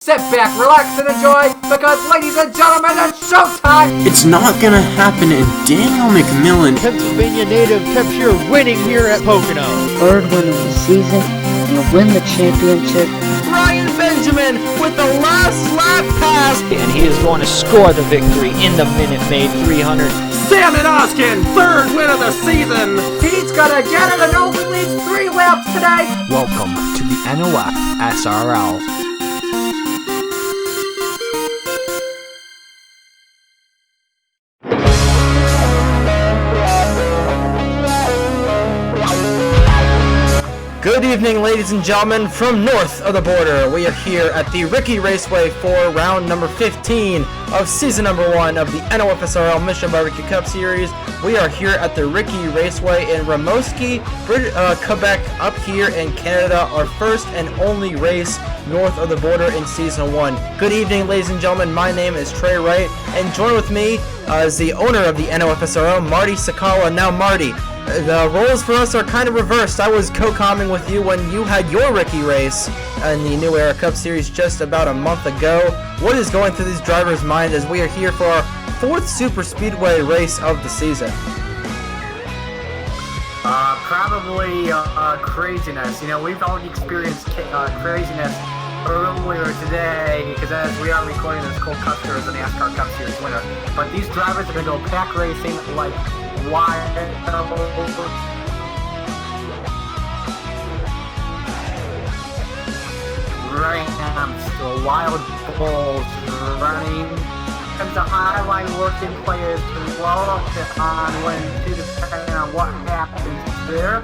Sit back, relax, and enjoy, because, ladies and gentlemen, it's showtime! It's not gonna happen, and Daniel McMillan, Pennsylvania native, kept here winning here at Pocono. Third win of the season, and win the championship. Ryan Benjamin with the last lap pass. And he is going to score the victory in the Minute Maid 300. Salmon Oskin, third win of the season. He's gonna get it and only leads 3 laps today! Welcome to the NOFSRL. Good evening, ladies and gentlemen, from north of the border. We are here at the RiKi Raceway for round number 15 of season number 1 of the NOFSRL Mission BBQ Cup Series. We are here at the RiKi Raceway in Rimouski, Quebec, up here in Canada, our first and only race north of the border in season 1. Good evening, ladies and gentlemen. My name is Trey Wright, and join with me is the owner of the NOFSRL, Marty Sakala. Now, Marty, the roles for us are kind of reversed. I was co-comming with you when you had your RiKi race in the New Era Cup Series just about a month ago. What is going through these drivers' minds as we are here for our 4th Superspeedway race of the season? Probably craziness. You know, we've already experienced craziness earlier today because as we are recording this, Cole Custer is the NASCAR Cup Series winner. But these drivers are going to go pack racing like wild. Ramps, the wild bulls running. Comes the highline working players well on when to depending on what happens there.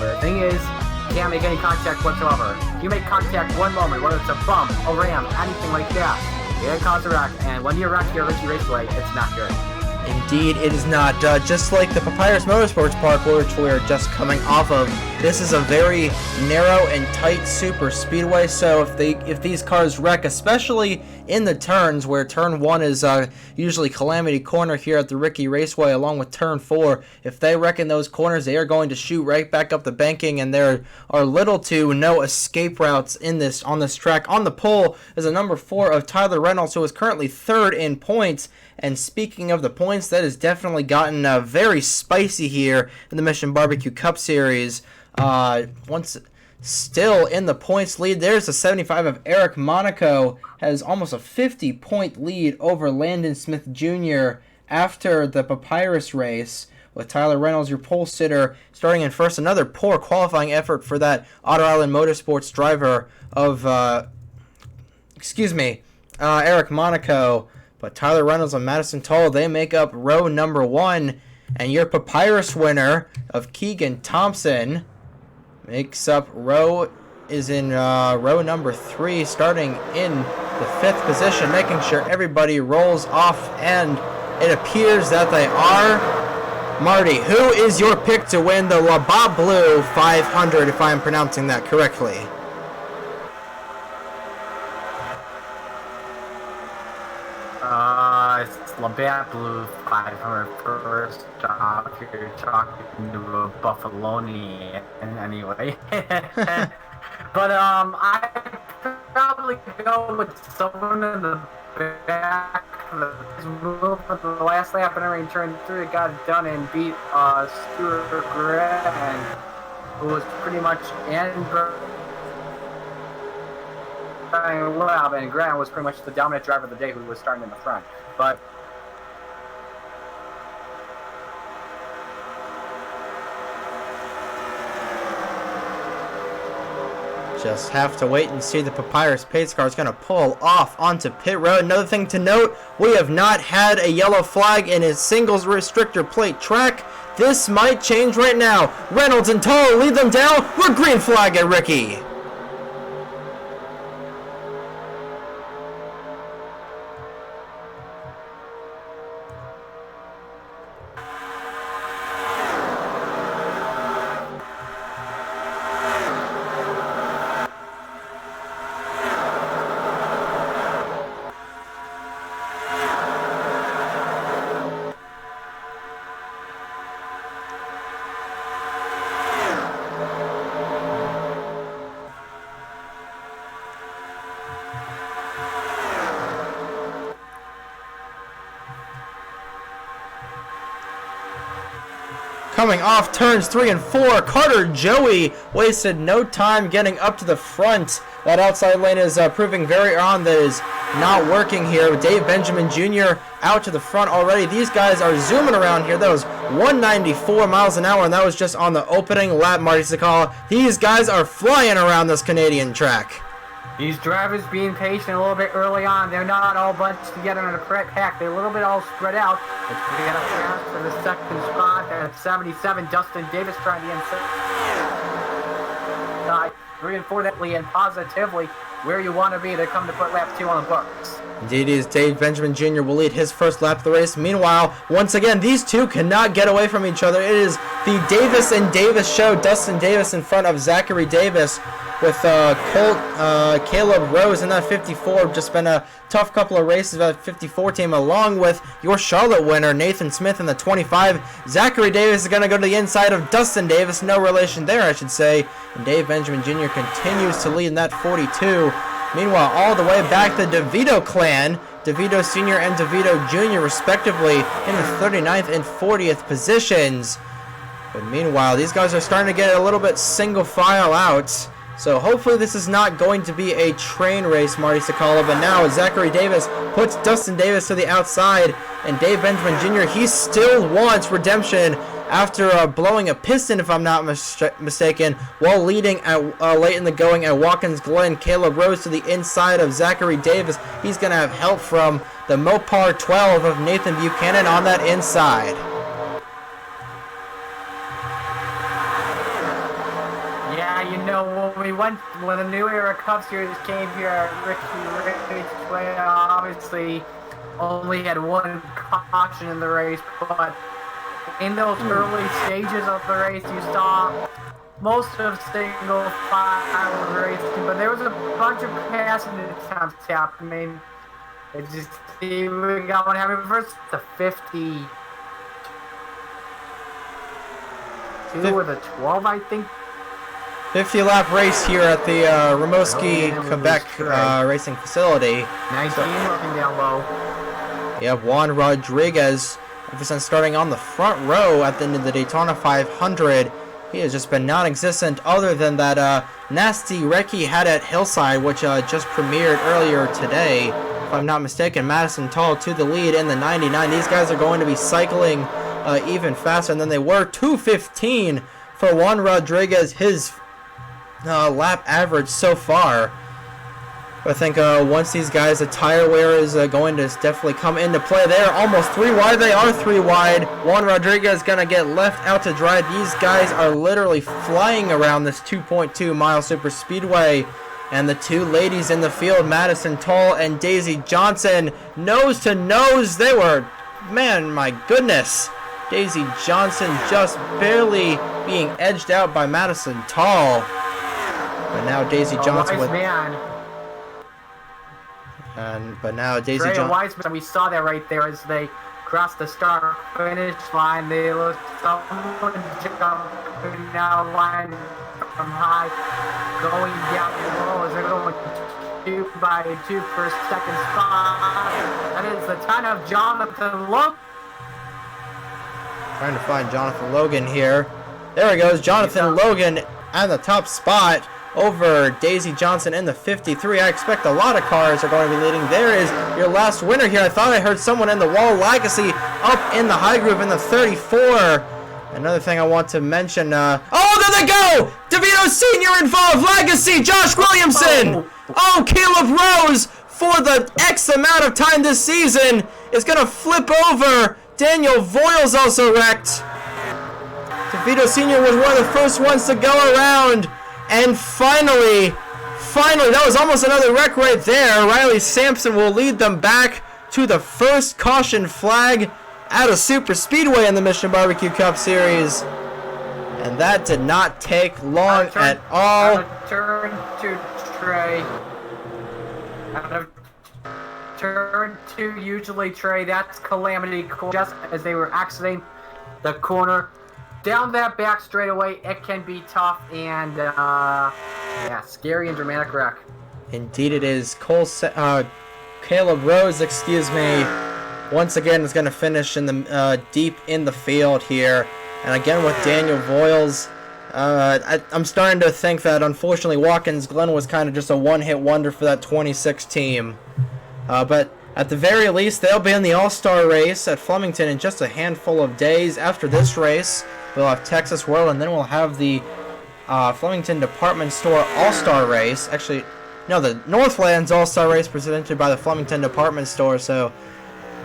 But the thing is, you can't make any contact whatsoever. If you make contact one moment, whether it's a bump, a ram, anything like that, it causes a wreck. And when you wreck your RiKi Raceway, it's not good. Indeed, it is not. Just like the Papyrus Motorsports Park, which we're just coming off of, this is a very narrow and tight super speedway. So if these cars wreck, especially in the turns, where turn 1 is usually Calamity Corner here at the RiKi Raceway, along with turn 4, if they wreck in those corners, they are going to shoot right back up the banking, and there are little to no escape routes on this track. On the pole is a number 4 of Tyler Reynolds, who is currently 3rd in points. And speaking of the points, that has definitely gotten very spicy here in the Mission BBQ Cup Series. Once still in the points lead, there's a 75 of Eric Monaco, has almost a 50-point lead over Landon Smith Jr. after the Papyrus race, with Tyler Reynolds, your pole sitter, starting in first. Another poor qualifying effort for that Otter Island Motorsports driver of, Eric Monaco. But Tyler Reynolds and Madison Toll, they make up row number 1. And your Papyrus winner of Keegan Thompson makes up row number 3, starting in the 5th position, making sure everybody rolls off. And it appears that they are. Marty, who is your pick to win the Labatt Blue 500, if I'm pronouncing that correctly? It's Labatt Blue 500 first off. You're talking to a Buffalonian anyway. But I probably go with someone in the back for the last lap and everything turned through. It got it done and beat Stuart Grant, who was pretty much and Grant was pretty much the dominant driver of the day, who was starting in the front. But just have to wait and see. The Papyrus pace car is going to pull off onto pit road. Another thing to note, we have not had a yellow flag in a singles restrictor plate track. This might change right now. Reynolds and Toll lead them down. We're green flag at RiKi. coming off turns 3 and 4. Carter Joey wasted no time getting up to the front. That outside lane is proving very on that is not working here. Dave Benjamin Jr. out to the front already. These guys are zooming around here. That was 194 miles an hour, and that was just on the opening lap, Marty Sakala. These guys are flying around this Canadian track. These drivers being patient a little bit early on. They're not all bunched together in a pack. They're a little bit all spread out. It's going to get up fast for the second spot at 77. Dustin Davis trying to inside. 3 and 4 and positively where you want to be to come to put lap 2 on the books. Indeed, is Dave Benjamin Jr. will lead his first lap of the race. Meanwhile, once again, these two cannot get away from each other. It is the Davis and Davis show. Dustin Davis in front of Zachary Davis with Caleb Rose in that 54. Just been a tough couple of races at 54 team, along with your Charlotte winner, Nathan Smith in the 25. Zachary Davis is going to go to the inside of Dustin Davis. No relation there, I should say. And Dave Benjamin Jr. continues to lead in that 42. Meanwhile, all the way back, the DeVito clan, DeVito Sr. and DeVito Jr. respectively in the 39th and 40th positions. But meanwhile, these guys are starting to get a little bit single file out. So hopefully this is not going to be a train race, Marty Sakala. But now Zachary Davis puts Dustin Davis to the outside. And Dave Benjamin Jr., he still wants redemption after blowing a piston, if I'm not mistaken, while leading at late in the going at Watkins Glen. Caleb Rose to the inside of Zachary Davis. He's going to have help from the Mopar 12 of Nathan Buchanan on that inside. Yeah, you know, when the New Era Cup Series came here, RiKi Raceway obviously only had one caution in the race, but in those early stages of the race, you saw most of single file racing, but there was a bunch of passing attempts happening. It just, we got one happening first, the 52 or the 12, I think. 50-lap race here at the Rimouski, Quebec racing facility. 19 looking down low. You have Juan Rodriguez, starting on the front row at the end of the Daytona 500. He has just been non-existent other than that nasty wreck he had at Hillside, which just premiered earlier today. If I'm not mistaken, Madison Tall to the lead in the 99. These guys are going to be cycling even faster than they were. 2:15 for Juan Rodriguez, his lap average so far. I think once these guys, the tire wear is going to definitely come into play. They are almost 3 wide. They are 3 wide. Juan Rodriguez is going to get left out to dry. These guys are literally flying around this 2.2 mile super speedway. And the two ladies in the field, Madison Toll and Daisy Johnson, nose to nose. They were, man, my goodness. Daisy Johnson just barely being edged out by Madison Toll. But now Daisy Johnson with... But now Daisy Johnson. Wiseman, we saw that right there as they crossed the start finish line. They looked someone jumping now line from high, going down low as they're going 2 by 2 for second spot. That is the time of Jonathan Logan. Trying to find Jonathan Logan here. There he goes, Jonathan Logan at the top spot over Daisy Johnson in the 53. I expect a lot of cars are going to be leading. There is your last winner here. I thought I heard someone in the wall. Legacy up in the high groove in the 34. Another thing I want to mention. Oh, there they go! DeVito Sr. involved. Legacy, Josh Williamson. Oh, Caleb Rose for the X amount of time this season is going to flip over. Daniel Voiles also wrecked. DeVito Sr. was one of the first ones to go around. And finally, that was almost another wreck right there. Riley Sampson will lead them back to the first caution flag at a super speedway in the Mission BBQ Cup Series. And that did not take long at all. Turn to Trey. Turn 2, usually Trey. That's Calamity just as they were exiting the corner. Down that back straightaway, it can be tough and, yeah, scary and dramatic wreck. Indeed it is. Caleb Rose, excuse me, once again is going to finish in the deep in the field here. And again with Daniel Voiles, I'm starting to think that unfortunately Watkins Glen was kind of just a one-hit wonder for that 26 team. But at the very least, they'll be in the All-Star race at Flemington in just a handful of days. After this race, we'll have Texas World, and then we'll have the Flemington Department Store All-Star race. Actually, no, the Northlands All-Star race presented by the Flemington Department Store. So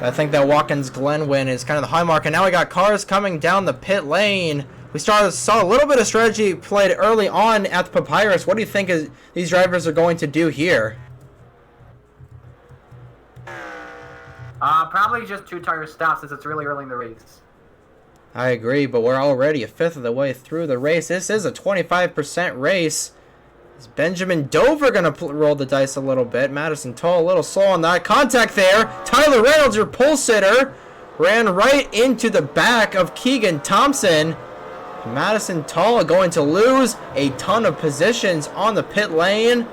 I think that Watkins Glen win is kind of the high mark. And now we got cars coming down the pit lane. We saw a little bit of strategy played early on at the Papyrus. What do you think these drivers are going to do here? Probably just 2 tire stops since it's really early in the race. I agree, but we're already a fifth of the way through the race. This is a 25% race. Is Benjamin Dover going to roll the dice a little bit? Madison Toll a little slow on that. Contact there. Tyler Reynolds, your pole sitter, ran right into the back of Keegan Thompson. Madison Toll going to lose a ton of positions on the pit lane.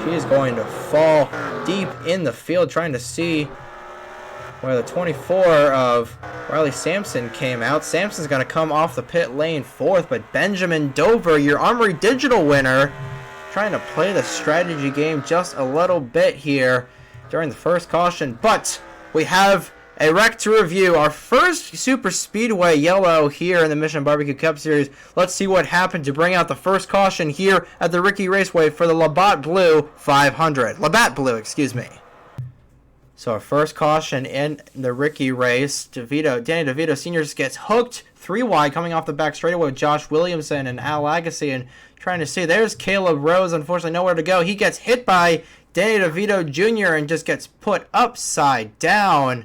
She is going to fall deep in the field, trying to see where the 24 of Riley Sampson came out. Sampson's going to come off the pit lane 4th, but Benjamin Dover, your Armory Digital winner, trying to play the strategy game just a little bit here during the first caution. But we have a wreck to review. Our first Super Speedway yellow here in the Mission BBQ Cup Series. Let's see what happened to bring out the first caution here at the RiKi Raceway for the Labatt Blue 500. Labatt Blue, excuse me. So our first caution in the RiKi race, Danny DeVito Sr. just gets hooked 3 wide coming off the back straightaway with Josh Williamson and Al Agassi, and trying to see. There's Caleb Rose, unfortunately nowhere to go. He gets hit by Danny DeVito Jr. and just gets put upside down.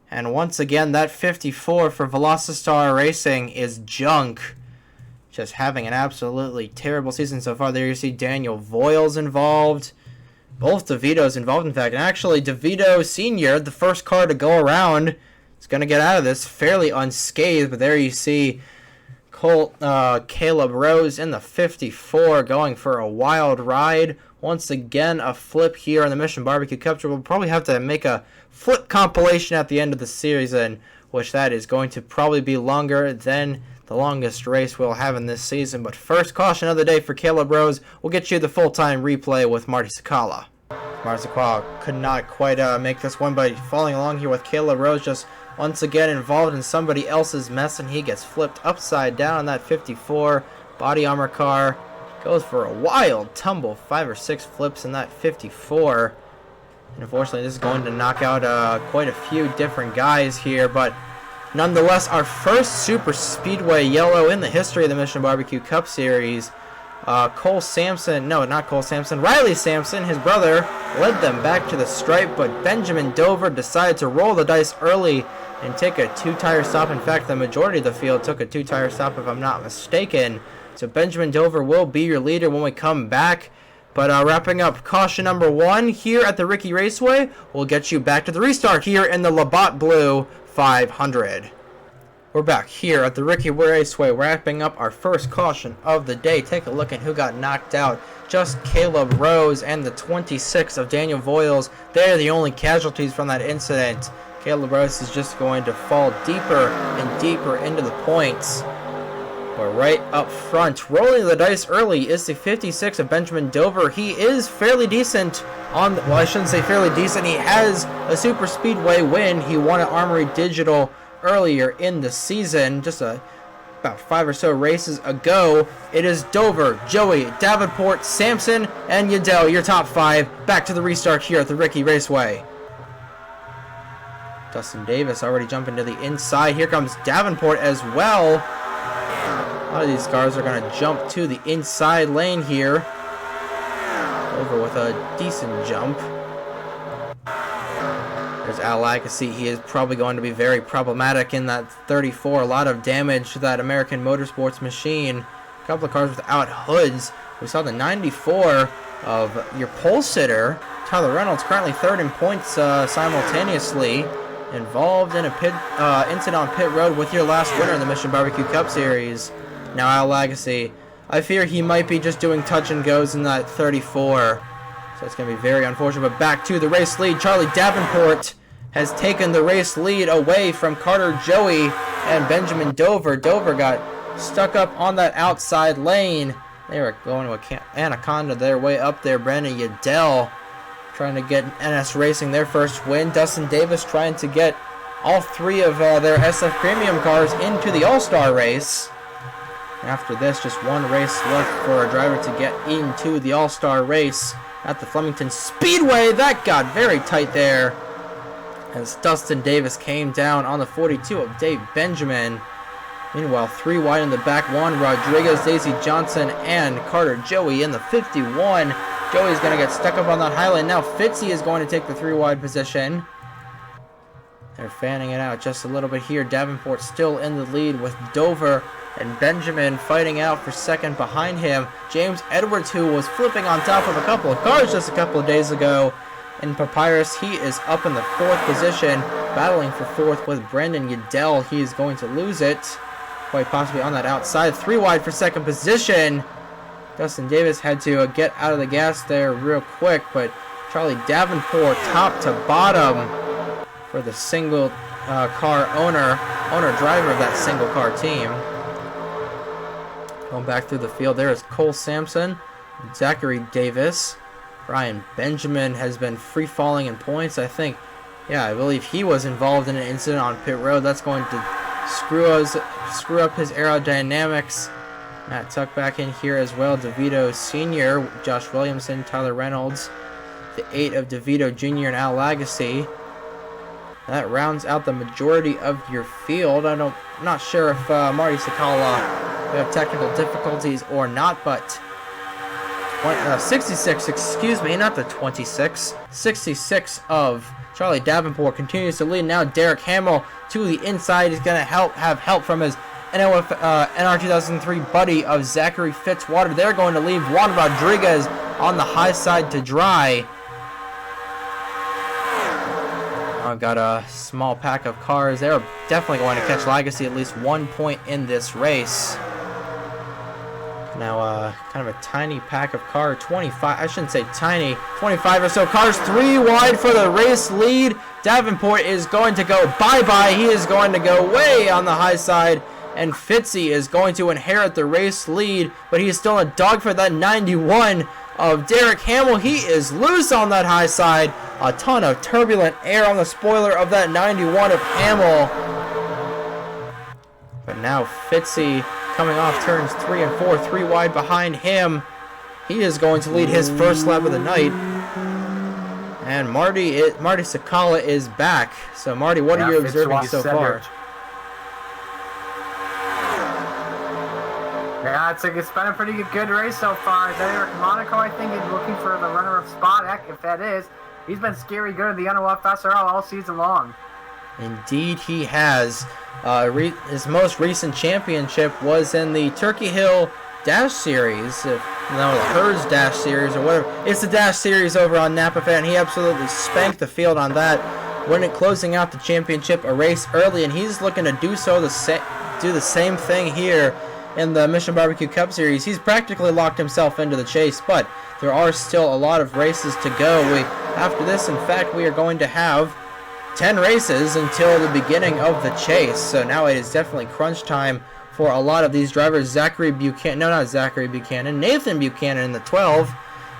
And once again, that 54 for Velocistar Racing is junk. Just having an absolutely terrible season so far. There you see Daniel Voiles involved. Both DeVitos involved, in fact. And actually, DeVito Sr., the first car to go around, is going to get out of this fairly unscathed. But there you see Caleb Rose in the 54 going for a wild ride. Once again, a flip here on the Mission BBQ Cup. We'll probably have to make a flip compilation at the end of the series, in which that is going to probably be longer than the longest race we'll have in this season. But first caution of the day for Caleb Rose. We'll get you the full-time replay with Marty Sakala. Marty Sakala could not quite make this one, but following along here with Caleb Rose, just once again involved in somebody else's mess, and he gets flipped upside down on that 54 body armor car. Goes for a wild tumble, 5 or 6 flips in that 54. And unfortunately, this is going to knock out quite a few different guys here, but nonetheless, our first Super Speedway yellow in the history of the Mission BBQ Cup Series. Riley Sampson, his brother, led them back to the stripe, but Benjamin Dover decided to roll the dice early and take a 2-tire stop. In fact, the majority of the field took a 2-tire stop, if I'm not mistaken. So Benjamin Dover will be your leader when we come back. But wrapping up caution number 1 here at the RiKi Raceway, we'll get you back to the restart here in the Labatt Blue 500. We're back here at the RiKi Raceway, wrapping up our first caution of the day. Take a look at who got knocked out. Just Caleb Rose and the 26 of Daniel Voiles. They're the only casualties from that incident. Caleb Rose is just going to fall deeper and deeper into the points. But right up front, rolling the dice early, is the 56 of Benjamin Dover. He is fairly decent on, well, I shouldn't say fairly decent. He has a Super Speedway win. He won at Armory Digital earlier in the season, just about 5 or so races ago. It is Dover, Joey, Davenport, Sampson, and Yadell, your top 5. Back to the restart here at the RiKi Raceway. Dustin Davis already jumping to the inside. Here comes Davenport as well. A lot of these cars are going to jump to the inside lane here. Over with a decent jump. There's Al Agassi. He is probably going to be very problematic in that 34. A lot of damage to that American Motorsports machine. A couple of cars without hoods. We saw the 94 of your pole sitter, Tyler Reynolds, currently 3rd in points simultaneously. Involved in a pit incident on pit road with your last winner in the Mission BBQ Cup Series. Now Al Agassi, I fear he might be just doing touch and goes in that 34. So it's going to be very unfortunate. But back to the race lead. Charlie Davenport has taken the race lead away from Carter Joey. and Benjamin Dover. Dover got stuck up on that outside lane. They were going to Anaconda their way up there. Brandon Udell trying to get NS Racing their first win. Dustin Davis trying to get all three of their SF Premium cars into the All-Star race. After this, just one race left for a driver to get into the All-Star race at the Flemington Speedway. That got very tight there as Dustin Davis came down on the 42 of Dave Benjamin. Meanwhile, 3 wide in the back, Juan Rodriguez, Daisy Johnson, and Carter Joey in the 51. Joey's going to get stuck up on that high lane. Now Fitzy is going to take the 3 wide position. They're fanning it out just a little bit here. Davenport still in the lead with Dover and Benjamin fighting out for second behind him. James Edwards, who was flipping on top of a couple of cars just a couple of days ago in Papyrus, he is up in the 4th position, battling for 4th with Brandon Udell. He is going to lose it, quite possibly on that outside. 3 wide for second position. Dustin Davis had to get out of the gas there real quick, but Charlie Davenport top to bottom for the single car driver of that single car team. Going back through the field, there is Cole Sampson, Zachary Davis. Brian Benjamin has been free falling in points. I believe he was involved in an incident on pit road. That's going to screw up his aerodynamics. Matt Tuck back in here as well. DeVito Sr., Josh Williamson, Tyler Reynolds, the 8 of DeVito Jr. and Al Lagasse. That rounds out the majority of your field. I'm not sure if Marty Sakala have technical difficulties or not, but 66, excuse me, not the 26. 66 of Charlie Davenport continues to lead. Now Derek Hamill to the inside is going to have help from his NR 2003 buddy of Zachary Fitzwater. They're going to leave Juan Rodriguez on the high side to dry. I've got a small pack of cars. They're definitely going to catch Lagasse at least 1 point in this race. Now, kind of a tiny pack of car, 25, I shouldn't say tiny, 25 or so cars, 3 wide for the race lead. Davenport is going to go bye-bye. He is going to go way on the high side, and Fitzy is going to inherit the race lead, but he is still a dog for that 91 of Derek Hamill. He is loose on that high side. A ton of turbulent air on the spoiler of that 91 of Hamill. But now Fitzy coming off turns 3 and 4, 3 wide behind him. He is going to lead his first lap of the night. And Marty Sakala is back. So Marty, what are you observing so far? Yeah, it's been a pretty good race so far. There, Monaco, I think, is looking for the runner-up spot. Heck, if that is, he's been scary good in the NOFSRL all season long. Indeed, he has. His most recent championship was in the Turkey Hill Dash Series, the Herds Dash Series or whatever. It's the Dash Series over on Napa Fan. He absolutely spanked the field on that, closing out the championship a race early, and he's looking to do the same thing here in the Mission BBQ Cup Series. He's practically locked himself into the chase, but there are still a lot of races to go. After this, in fact, we are going to have 10 races until the beginning of the chase. So now it is definitely crunch time for a lot of these drivers. Nathan Buchanan in the 12.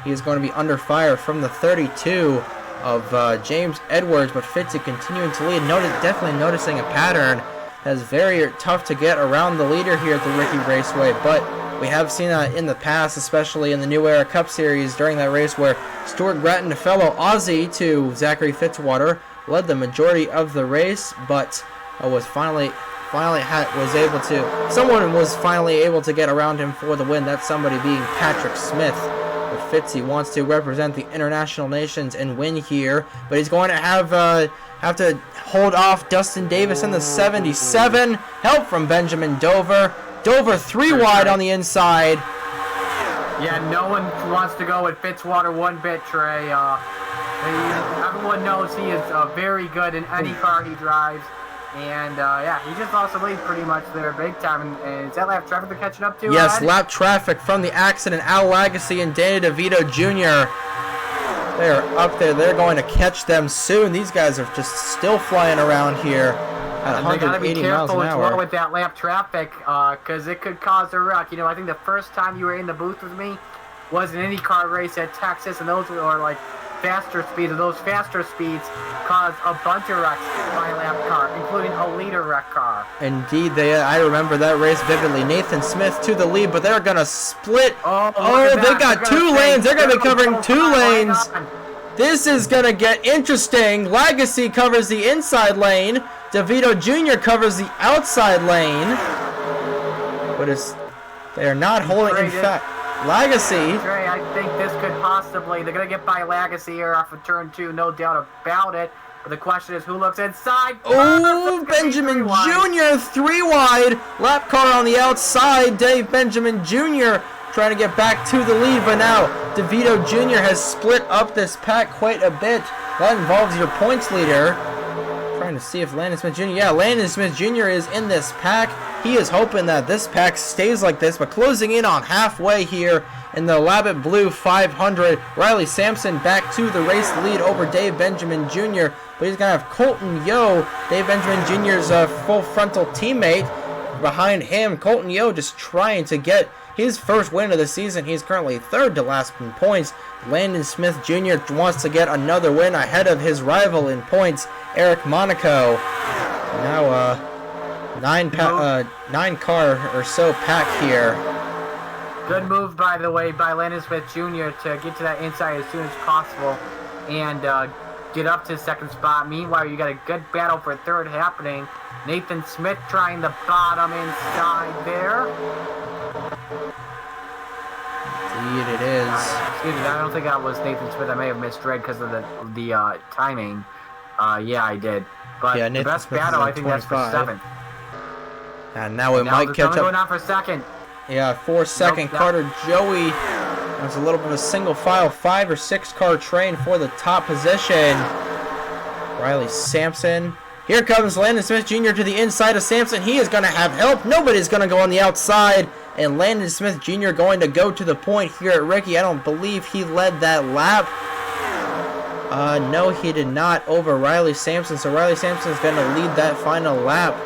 He is going to be under fire from the 32 of James Edwards, but Fitzy continuing to lead. Definitely noticing a pattern. That's very tough to get around the leader here at the RiKi Raceway, but we have seen that in the past, especially in the New Era Cup Series during that race where Stuart Gratton, a fellow Aussie to Zachary Fitzwater, led the majority of the race, but someone was finally able to get around him for the win. That somebody being Patrick Smith. But Fitzy wants to represent the international nations and win here, but he's going to have to hold off Dustin Davis in the 77. Help from Benjamin Dover. Dover 3 wide on the inside. Yeah, no one wants to go with Fitzwater one bit, Trey. Everyone knows he is very good in any car he drives. And, he just lost the lead pretty much there big time. And is that lap traffic they're catching up to? Yes, lap traffic from the accident. Al Lagasse and Danny DeVito Jr. They're up there. They're going to catch them soon. These guys are just still flying around here. at And they gotta be 180 miles careful an as well hour. with that lap traffic, because it could cause a wreck. You know, I think the first time you were in the booth with me was an IndyCar race at Texas, and those were like faster speeds, and those faster speeds caused a bunch of wrecks by a lap car, including a leader wreck car. Indeed, I remember that race vividly. Nathan Smith to the lead, but they're gonna split. Oh, They got two lanes. They're gonna be covering two lanes. This is gonna get interesting. Legacy covers the inside lane. DeVito Jr. covers the outside lane. But they are not holding. In fact, Legacy. Trey, I think this could possibly, they're going to get by Legacy here off of turn 2, no doubt about it. But the question is, who looks inside? Oh, Benjamin Jr. 3 wide. Lap car on the outside. Dave Benjamin Jr. trying to get back to the lead. But now, DeVito Jr. has split up this pack quite a bit. That involves your points leader. Trying to see if Landon Smith Jr. Yeah, Landon Smith Jr. is in this pack. He is hoping that this pack stays like this, but closing in on halfway here in the Labatt Blue 500. Riley Sampson back to the race lead over Dave Benjamin Jr., but he's going to have Colton Yo, Dave Benjamin Jr.'s full frontal teammate, behind him. Colton Yo just trying to get his first win of the season. He's currently third to last in points. Landon Smith Jr. wants to get another win ahead of his rival in points, Eric Monaco. Now, 9 car or so pack here. Good move, by the way, by Landon Smith Jr. to get to that inside as soon as possible and get up to second spot. Meanwhile, you got a good battle for third happening. Nathan Smith trying the bottom inside there. Indeed it is. Excuse me, I don't think that was Nathan Smith. I may have misread because of the timing. Yeah, I did. But Yeah, the Nathan best Smith is battle, on I think that's for 25. 7th. And now it might catch going up. on for second. Yeah, 4-second. Nope, Carter Joey. That's a little bit of a single file 5 or 6 car train for the top position. Riley Sampson. Here comes Landon Smith Jr. to the inside of Sampson. He is going to have help. Nobody's going to go on the outside. And Landon Smith Jr. going to go to the point here at RiKi. I don't believe he led that lap. No, he did not, over Riley Sampson. So Riley Sampson is going to lead that final lap.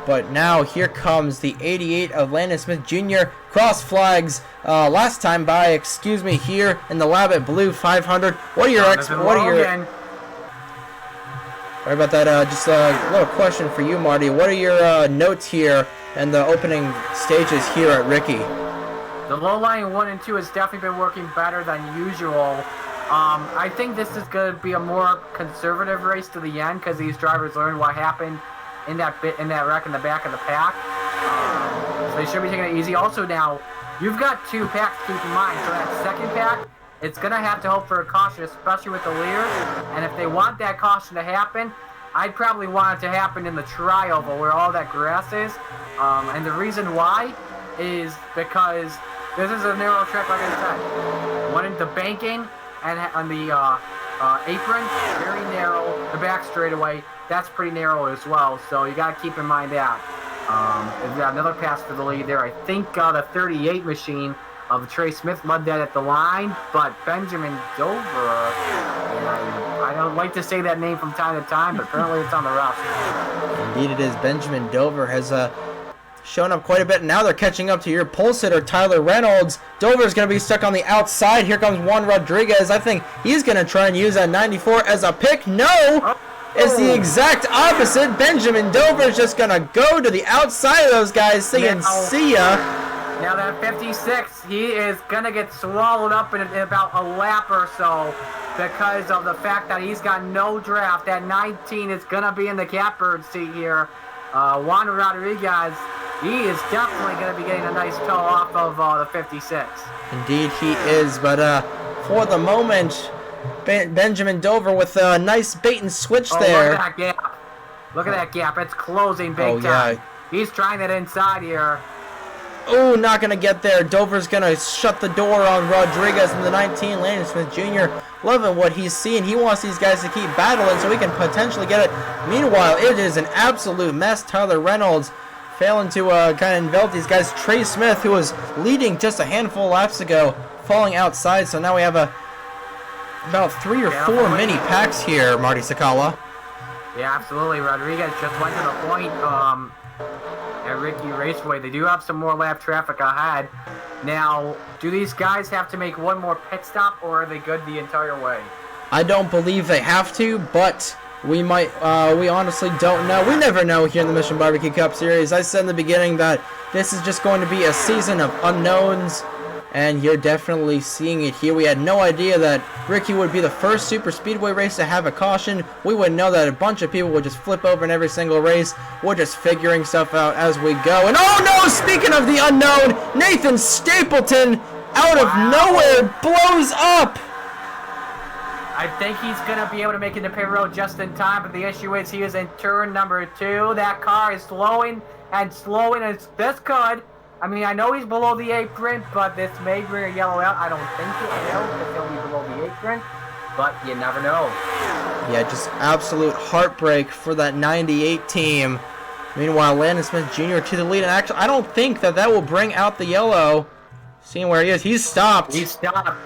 But now here comes the 88 of Landon Smith Jr. Cross flags last time by, excuse me, here in the Labatt Blue 500. What are your Sorry about that. Just a little question for you, Marty. What are your notes here and the opening stages here at RiKi? The low line 1 and 2 has definitely been working better than usual. I think this is going to be a more conservative race to the end because these drivers learned what happened in that wreck in the back of the pack. So they should be taking it easy. Also now, you've got 2 packs to keep in mind. So that second pack, it's going to have to hope for a caution, especially with the leaders. And if they want that caution to happen, I'd probably want it to happen in the tri-oval where all that grass is. And the reason why is because this is a narrow track, like I said. One in the banking and on the apron, very narrow. The back straightaway, that's pretty narrow as well. So you got to keep in mind that. We've got another pass for the lead there. I think the 38 machine of Trey Smith led that at the line, but Benjamin Dover, I don't like to say that name from time to time, but apparently it's on the roster. Indeed it is. Benjamin Dover has shown up quite a bit. Now they're catching up to your pole sitter, Tyler Reynolds. Dover's going to be stuck on the outside. Here comes Juan Rodriguez. I think he's going to try and use that 94 as a pick. No! It's the exact opposite. Benjamin Dover's just going to go to the outside of those guys saying, see ya. Now that 56, he is going to get swallowed up in about a lap or so because of the fact that he's got no draft. That 19 is going to be in the catbird seat here. Juan Rodriguez, he is definitely going to be getting a nice toe off of the 56. Indeed he is, but for the moment, Benjamin Dover with a nice bait and switch there. Look at that gap. Look at that gap. It's closing big time. Yeah. He's trying that inside here. Oh, not going to get there. Dover's going to shut the door on Rodriguez in the 19. Landon Smith Jr. loving what he's seeing. He wants these guys to keep battling so he can potentially get it. Meanwhile, it is an absolute mess. Tyler Reynolds failing to kind of envelop these guys. Trey Smith, who was leading just a handful of laps ago, falling outside. So now we have about 3 or 4 mini packs here, Marty Sakala. Yeah, absolutely. Rodriguez just went to the point at RiKi Raceway. They do have some more lap traffic ahead. Now, do these guys have to make one more pit stop, or are they good the entire way? I don't believe they have to, but we might, we honestly don't know. We never know here in the Mission BBQ Cup Series. I said in the beginning that this is just going to be a season of unknowns, and you're definitely seeing it here. We had no idea that RiKi would be the first super speedway race to have a caution. We wouldn't know that a bunch of people would just flip over in every single race. We're just figuring stuff out as we go. And oh no, speaking of the unknown, Nathan Stapleton out of nowhere blows up. I think he's going to be able to make it to pit road just in time, but the issue is he is in turn number 2. That car is slowing and slowing, and this could. I mean, I know he's below the apron, but this may bring a yellow out. I don't think it will, because he'll be below the apron, but you never know. Yeah, just absolute heartbreak for that 98 team. Meanwhile, Landon Smith Jr. to the lead, and actually, I don't think that will bring out the yellow. Seeing where he is, he's stopped. He stopped.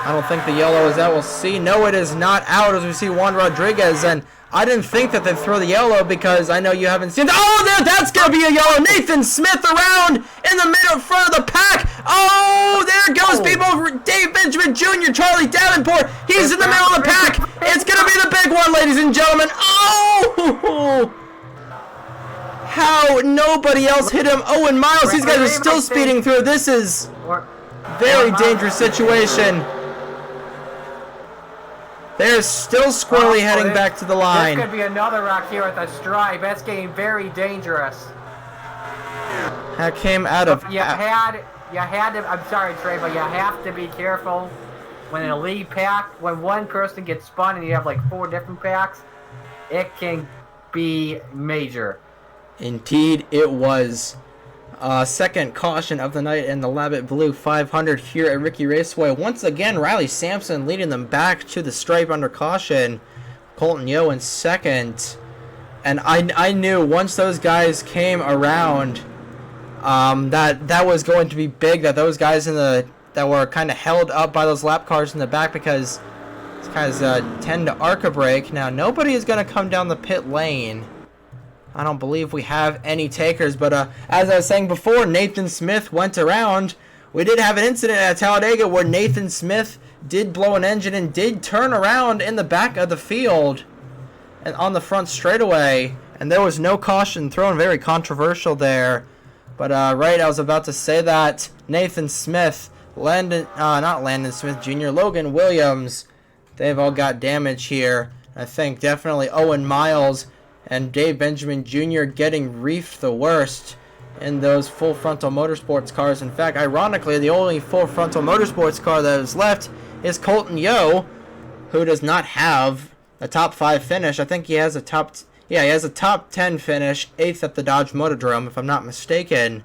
I don't think the yellow is out. We'll see. No, it is not out, as we see Juan Rodriguez, and I didn't think that they'd throw the yellow because I know you haven't seen. Oh, that's going to be a yellow. Nathan Smith around in the middle front of the pack. Oh, there goes people. Dave Benjamin Jr., Charlie Davenport. He's in the middle of the pack. It's going to be the big one, ladies and gentlemen. Oh! How nobody else hit him. Owen Miles, these guys are still speeding through. This is very dangerous situation. They're still squarely heading back to the line. This could be another wreck here at the stripe. That's getting very dangerous. That came out of... You had to, I'm sorry, Trey, but you have to be careful when in a lead pack, when one person gets spun and you have like 4 different packs, it can be major. Indeed, it was. Second caution of the night in the Labatt Blue 500 here at RiKi Raceway. Once again, Riley Sampson leading them back to the stripe under caution. Colton Yo in second. And I knew once those guys came around that was going to be big, that those guys that were kind of held up by those lap cars in the back, because these guys tend to arc a break. Now, nobody is going to come down the pit lane. I don't believe we have any takers, but as I was saying before, Nathan Smith went around. We did have an incident at Talladega where Nathan Smith did blow an engine and did turn around in the back of the field and on the front straightaway, and there was no caution thrown. Very controversial there. But right, I was about to say that Nathan Smith, not Landon Smith Jr., Logan Williams, they've all got damage here. I think definitely Owen Miles and Dave Benjamin Jr. getting reefed the worst in those full frontal motorsports cars. In fact, ironically, the only full frontal motorsports car that is left is Colton Yo, who does not have a top 5 finish. I think he has a top 10 finish, 8th at the Dodge Motordrome, if I'm not mistaken.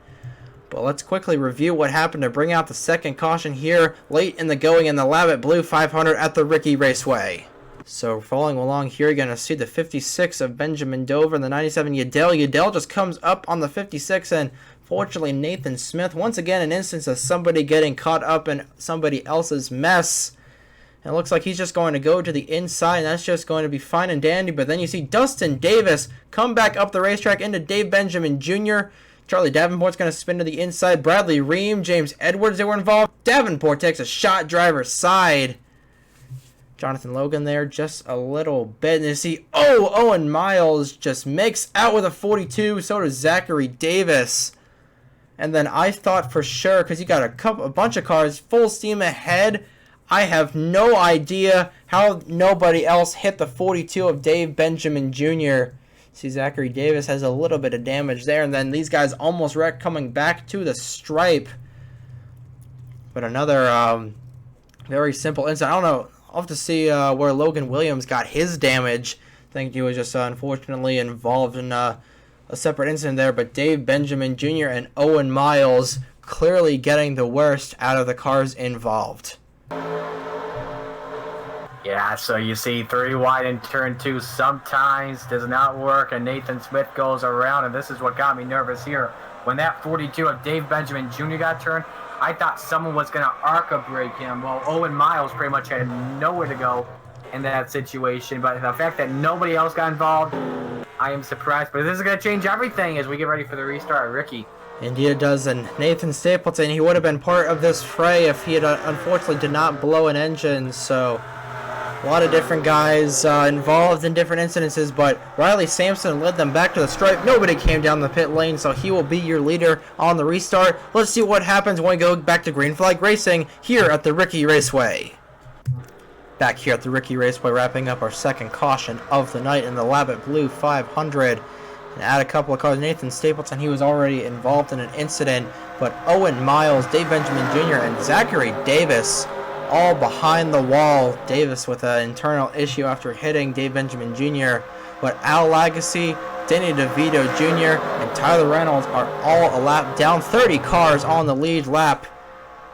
But let's quickly review what happened to bring out the second caution here late in the going in the Labatt Blue 500 at the RiKi Raceway. So following along here, you're going to see the 56 of Benjamin Dover and the 97 Yadel. Yadel just comes up on the 56, and fortunately Nathan Smith, once again an instance of somebody getting caught up in somebody else's mess. And it looks like he's just going to go to the inside, and that's just going to be fine and dandy. But then you see Dustin Davis come back up the racetrack into Dave Benjamin Jr. Charlie Davenport's going to spin to the inside. Bradley Ream, James Edwards, they were involved. Davenport takes a shot driver's side. Jonathan Logan there just a little bit. And you see, Owen Miles just makes out with a 42. So does Zachary Davis. And then I thought for sure, because you got a bunch of cars full steam ahead, I have no idea how nobody else hit the 42 of Dave Benjamin Jr. See, Zachary Davis has a little bit of damage there. And then these guys almost wrecked coming back to the stripe. But another very simple incident. I don't know. I'll have to see where Logan Williams got his damage. I think he was just unfortunately involved in a separate incident there. But Dave Benjamin Jr. and Owen Miles clearly getting the worst out of the cars involved. Yeah, so you see 3 wide in turn 2 sometimes does not work, and Nathan Smith goes around, and this is what got me nervous here. When that 42 of Dave Benjamin Jr. got turned, I thought someone was going to arc a break him. Well, Owen Miles pretty much had nowhere to go. in that situation, but the fact that nobody else got involved, I am surprised. But this is going to change everything as we get ready for the restart. RiKi. Indeed it does, and Nathan Stapleton, he would have been part of this fray if he had unfortunately did not blow an engine, so a lot of different guys involved in different incidences, but Riley Sampson led them back to the stripe. Nobody came down the pit lane, so he will be your leader on the restart. Let's see what happens when we go back to green flag racing here at the RiKi Raceway. Back here at the RiKi Raceway, wrapping up our second caution of the night in the Labatt Blue 500. And add a couple of cars. Nathan Stapleton, he was already involved in an incident, but Owen Miles, Dave Benjamin Jr., and Zachary Davis all behind the wall. Davis with an internal issue after hitting Dave Benjamin Jr., but Al Lagasse, Danny DeVito Jr., and Tyler Reynolds are all a lap down. 30 cars on the lead lap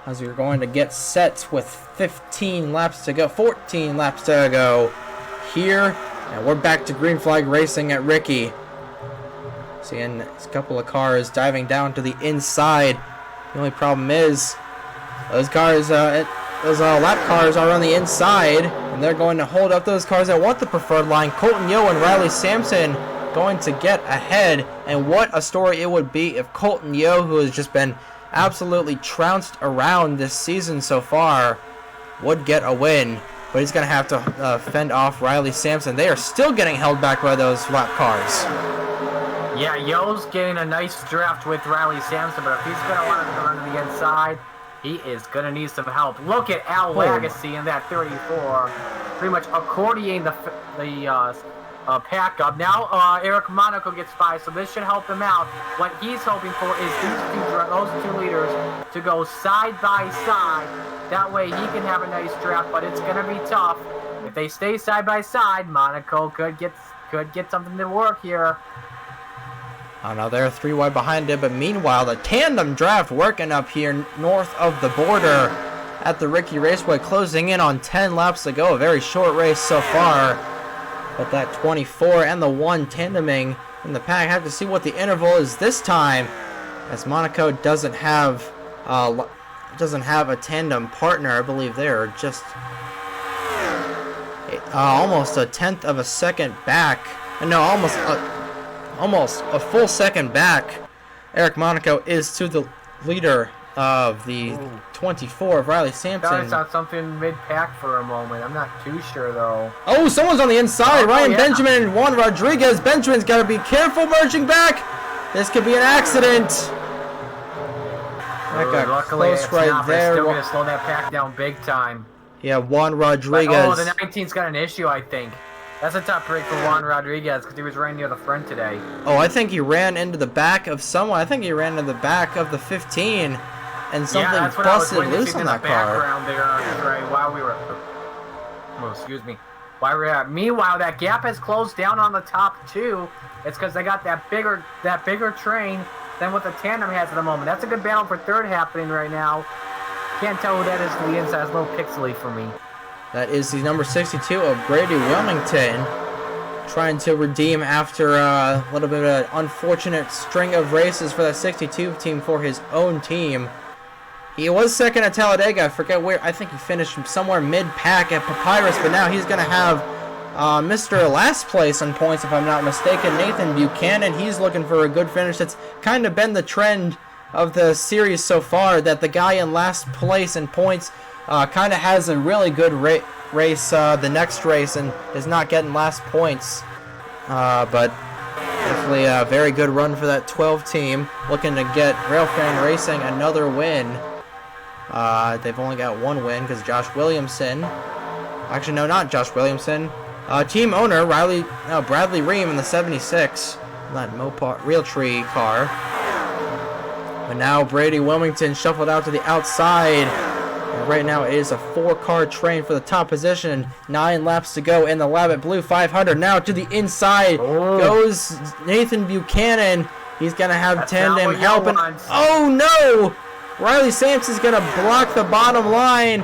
as we're going to get set with 15 laps to go, 14 laps to go here, and we're back to green flag racing at RiKi. Seeing a couple of cars diving down to the inside. The only problem is those cars, lap cars are on the inside, and they're going to hold up those cars that want the preferred line. Colton Yo and Riley Sampson going to get ahead, and what a story it would be if Colton Yo, who has just been absolutely trounced around this season so far, would get a win. But he's going to have to fend off Riley Sampson. They are still getting held back by those lap cars. Yeah, Yo's getting a nice draft with Riley Sampson, but if he's going to want to run to the inside, he is going to need some help. Look at Al Lagasse in that 34, pretty much accordioning the pack up. Now Eric Monaco gets by, so this should help him out. What he's hoping for is those two leaders to go side by side. That way he can have a nice draft, but it's going to be tough. If they stay side by side, Monaco could get something to work here. Oh, now they're 3 wide behind him, but meanwhile, the tandem draft working up here north of the border at the RiKi Raceway, closing in on 10 laps to go. A very short race so far, but that 24 and the 1 tandeming in the pack. Have to see what the interval is this time, as Monaco doesn't have a tandem partner. I believe they're just almost a tenth of a second back. No, almost a full second back. Eric Monaco is to the leader of the 24 of Riley Sampson. I saw something mid-pack for a moment. I'm not too sure, though. Oh, someone's on the inside. Ryan Benjamin and Juan Rodriguez. Benjamin's got to be careful merging back. This could be an accident. That got close right there. Still going to slow that pack down big time. Yeah, Juan Rodriguez. Oh, the 19's got an issue, I think. That's a tough break for Juan Rodriguez because he was right near the front today. Oh, I think he ran into the back of someone. I think he ran into the back of the 15, and something busted loose on that car. There, right, while we were. Oh, excuse me. While we were at. Meanwhile, that gap has closed down on the top too. It's because they got that bigger train than what the tandem has at the moment. That's a good battle for third happening right now. Can't tell who that is from the inside. It's a little pixely for me. That is the number 62 of Brady Wilmington, trying to redeem after a little bit of an unfortunate string of races for that 62 team for his own team. He was second at Talladega. I forget where. I think he finished somewhere mid-pack at Papyrus, but now he's going to have Mr. Last Place on points, if I'm not mistaken. Nathan Buchanan, he's looking for a good finish. That's kind of been the trend of the series so far, that the guy in last place in points kind of has a really good race the next race and is not getting last points. But definitely a very good run for that 12 team, looking to get Railfan Racing another win. They've only got one win because Josh Williamson, actually no, not Josh Williamson, team owner Bradley Ream in the 76, that Mopar Realtree car. But now Brady Wilmington shuffled out to the outside. And right now it is a 4-car train for the top position. 9 laps to go in the Labatt Blue 500. Now to the inside goes Nathan Buchanan. He's going to have tandem helping. Oh no! Riley Sampson's going to block the bottom line.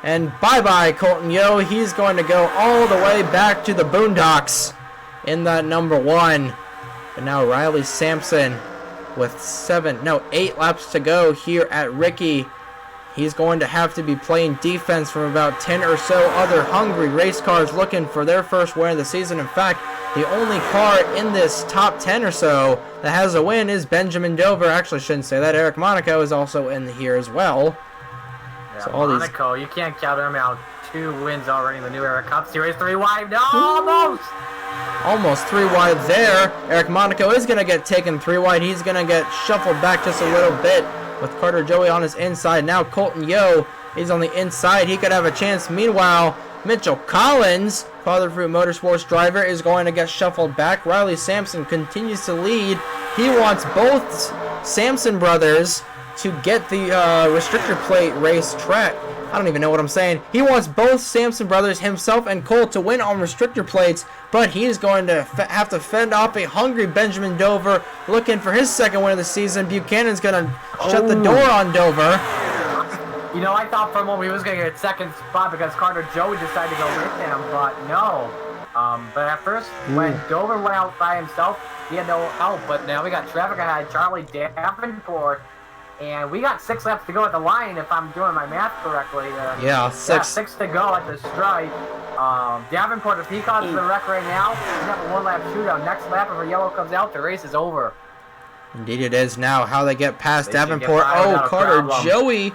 And bye-bye Colton Yo. He's going to go all the way back to the boondocks in that number 1. But now Riley Sampson with 8 laps to go here at RiKi. He's going to have to be playing defense from about 10 or so other hungry race cars looking for their first win of the season. In fact, the only car in this top 10 or so that has a win is Benjamin Dover. Actually, I shouldn't say that. Eric Monaco is also in here as well. Yeah, So all Monaco, you can't count him out. 2 wins already in the New Era Cup Series. 3 wide. No, almost! Almost 3 wide there. Eric Monaco is going to get taken 3 wide. He's going to get shuffled back just a little bit with Carter Joey on his inside. Now Colton Yo is on the inside. He could have a chance. Meanwhile, Mitchell Collins, Father Fruit Motorsports driver, is going to get shuffled back. Riley Sampson continues to lead. He wants both Sampson brothers to get the restrictor plate race track. I don't even know what I'm saying. He wants both Sampson brothers, himself and Cole, to win on restrictor plates, but he's going to have to fend off a hungry Benjamin Dover looking for his second win of the season. Buchanan's going to shut the door on Dover. You know, I thought for a moment he was going to get second spot because Carter Joey decided to go with him, but no. But at first, when Dover went out by himself, he had no help, but now we got traffic ahead. Charlie Davenport. And we got 6 laps to go at the line, if I'm doing my math correctly. Yeah, 6. Yeah, 6 to go at the stripe. Davenport, if he causes the wreck right now, we have a 1-lap shootout. Next lap, if a yellow comes out, the race is over. Indeed it is now. How they get past Davenport. Oh, Carter Joey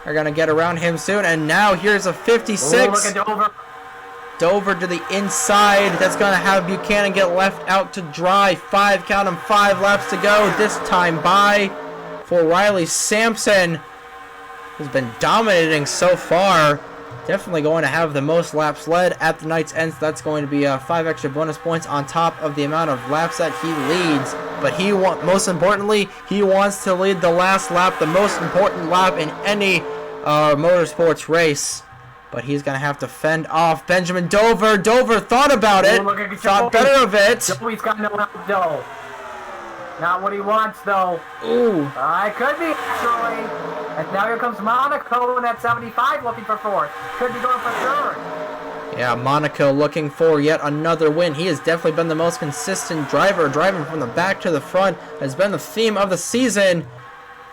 are going to get around him soon. And now here's a 56. Ooh, look at Dover. Dover to the inside. That's going to have Buchanan get left out to dry. 5, count them, 5 laps to go. This time by for Riley Sampson, who's been dominating so far. Definitely going to have the most laps led at the night's end. So that's going to be 5 extra bonus points on top of the amount of laps that he leads. But most importantly, he wants to lead the last lap, the most important lap in any motorsports race. But he's going to have to fend off Benjamin Dover. Dover thought about it, thought better of it. Joey's got no help, though. Not what he wants, though. Ooh. It could be, actually. And now here comes Monaco in that 75 looking for 4th. Could be going for 3rd. Yeah, Monaco looking for yet another win. He has definitely been the most consistent driver. Driving from the back to the front has been the theme of the season.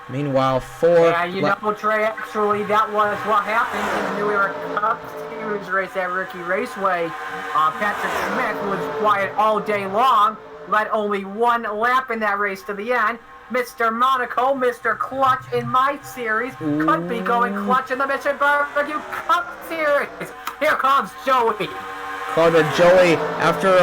Meanwhile, 4... Yeah, you know, Trey, actually, that was what happened in the New Era Cup Series race at RiKi Raceway. Patrick Smith, who was quiet all day long, led only 1 lap in that race to the end. Mr. Monaco, Mr. Clutch in my series, could be going clutch in the Mission BBQ Cup Series. Here comes Joey. Carter Joey, after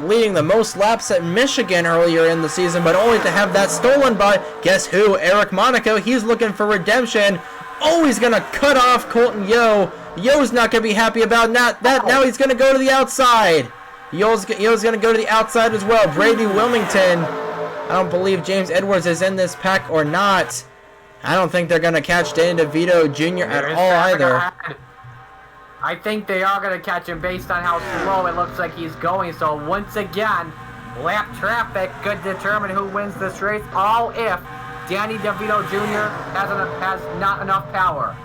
leading the most laps at Michigan earlier in the season, but only to have that stolen by, guess who, Eric Monaco. He's looking for redemption. Oh, he's going to cut off Colton Yo. Yo's not going to be happy about that. Now he's going to go to the outside. Yo's going to go to the outside as well. Brady Wilmington. I don't believe James Edwards is in this pack or not. I don't think they're going to catch Danny DeVito Jr. at all either. I think they are going to catch him based on how slow it looks like he's going. So once again, lap traffic could determine who wins this race. All if Danny DeVito Jr. has not enough power.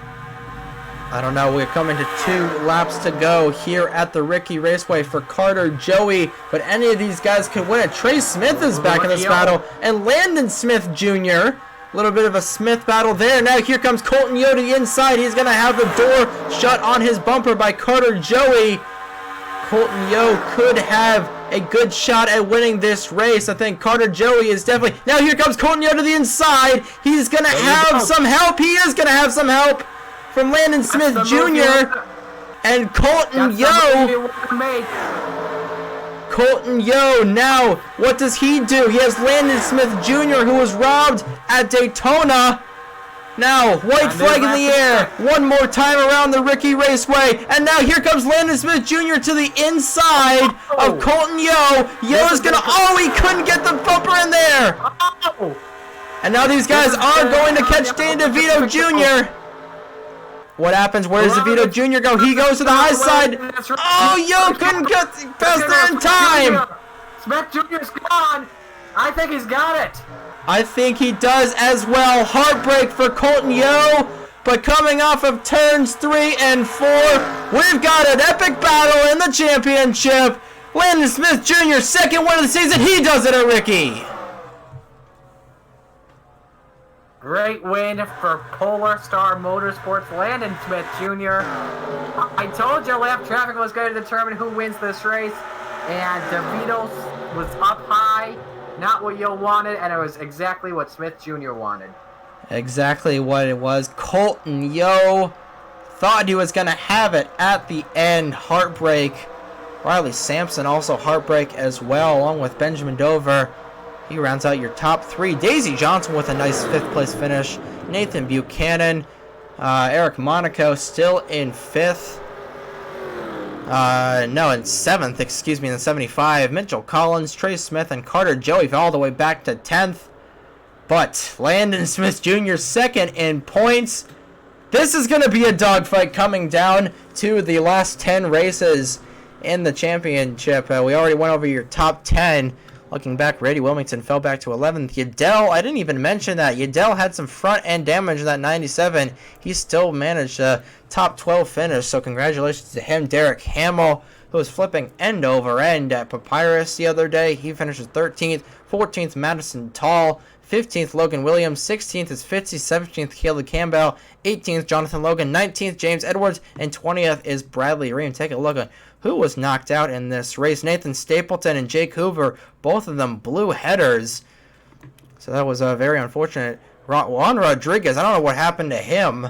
I don't know. We're coming to 2 laps to go here at the RiKi Raceway for Carter Joey, but any of these guys could win it. Trey Smith is back in this battle, and Landon Smith Jr. A little bit of a Smith battle there. Now here comes Colton Yo to the inside. He's going to have the door shut on his bumper by Carter Joey. Colton Yo could have a good shot at winning this race. I think Carter Joey is definitely... Now here comes Colton Yo to the inside. He's going to have some help. He is going to have some help from Landon Smith Jr. and Colton Yo. Colton Yo, now, what does he do? He has Landon Smith Jr., who was robbed at Daytona. Now, white flag in the air. One more time around the RiKi Raceway. And now here comes Landon Smith Jr. to the inside of Colton Yo. Yo is going to... Oh, he couldn't get the bumper in there. And now these guys are going to catch Danny DeVito Jr. What happens? Where does DeVito Jr. go? He goes to the high side. Oh, Yo couldn't get past there in time. Smith Jr.'s gone. I think he's got it. I think he does as well. Heartbreak for Colton Yo. But coming off of turns 3 and 4, we've got an epic battle in the championship. Landon Smith Jr., second win of the season. He does it at RiKi. Great win for Polar Star Motorsports, Landon Smith Jr. I told you lap traffic was going to determine who wins this race, and DeVito was up high, not what you wanted, and it was exactly what Smith Jr. wanted. Exactly what it was. Colton Yo thought he was going to have it at the end. Heartbreak. Riley Sampson also heartbreak as well, along with Benjamin Dover. He rounds out your top three. Daisy Johnson with a nice 5th place finish. Nathan Buchanan. Eric Monaco still in 5th. No, in 7th, excuse me, in the 75. Mitchell Collins, Trey Smith, and Carter Joey all the way back to 10th. But Landon Smith Jr. 2nd in points. This is going to be a dogfight coming down to the last 10 races in the championship. We already went over your top 10. Looking back, Brady Wilmington fell back to 11th. Yadel, I didn't even mention that. Yadel had some front end damage in that 97. He still managed a top 12 finish, so congratulations to him. Derek Hamill, who was flipping end over end at Papyrus the other day. He finishes 13th. 14th, Madison Tall. 15th, Logan Williams. 16th is Fitzy. 17th, Caleb Campbell. 18th, Jonathan Logan. 19th, James Edwards. And 20th is Bradley Ream. Take a look at who was knocked out in this race. Nathan Stapleton and Jake Hoover, both of them blue headers. So that was very unfortunate. Juan Rodriguez, I don't know what happened to him.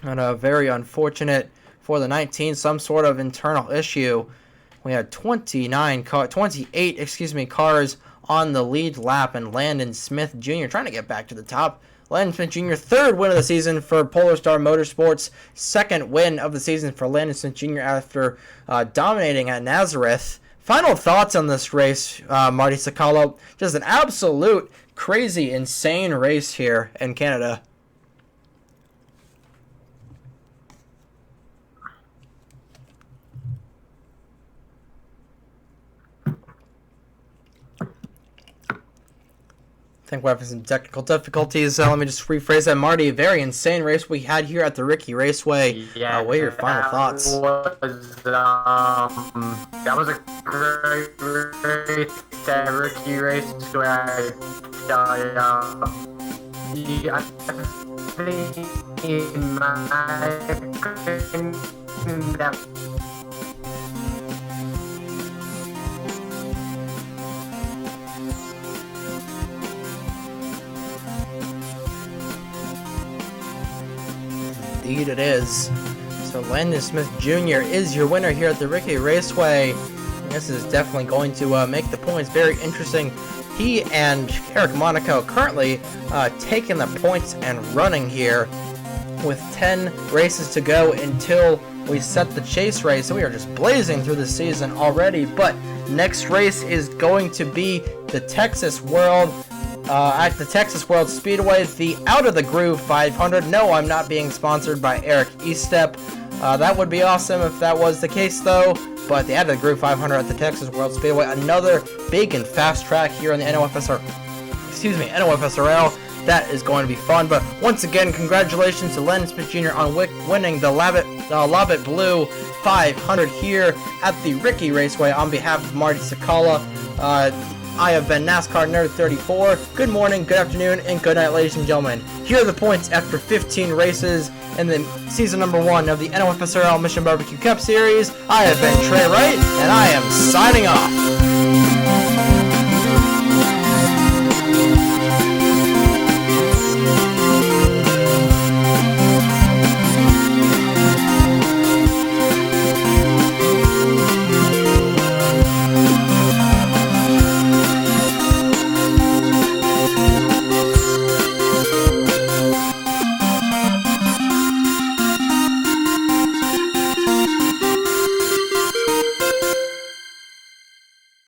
And very unfortunate for the 19, some sort of internal issue. We had 28 cars on the lead lap, and Landon Smith Jr. trying to get back to the top. Landon Smith Jr. 3rd win of the season for Polar Star Motorsports. 2nd win of the season for Landon Smith Jr. after dominating at Nazareth. Final thoughts on this race, Marty Sakalo. Just an absolute crazy, insane race here in Canada. I think we're having some technical difficulties. Let me just rephrase that. Marty, a very insane race we had here at the RiKi Raceway. Yeah, what are your final thoughts? That was a great race at RiKi Raceway. I think in my opinion, that Indeed it is. So Landon Smith Jr. is your winner here at the RiKi Raceway. This is definitely going to make the points very interesting. He and Eric Monaco currently taking the points and running here with 10 races to go until we set the chase race. So we are just blazing through the season already. But next race is going to be the Texas World. At the Texas World Speedway, the Out of the Groove 500. No, I'm not being sponsored by Eric Estep. That would be awesome if that was the case, though. But the Out of the Groove 500 at the Texas World Speedway, another big and fast track here in the NOFSRL. That is going to be fun. But once again, congratulations to Landon Smith Jr. on winning the Labatt Blue 500 here at the RiKi Raceway. On behalf of Marty Sakala, I have been NASCAR Nerd 34. Good morning, good afternoon, and good night, ladies and gentlemen. Here are the points after 15 races in the season number 1 of the NOFSRL Mission BBQ Cup Series. I have been Trey Wright, and I am signing off.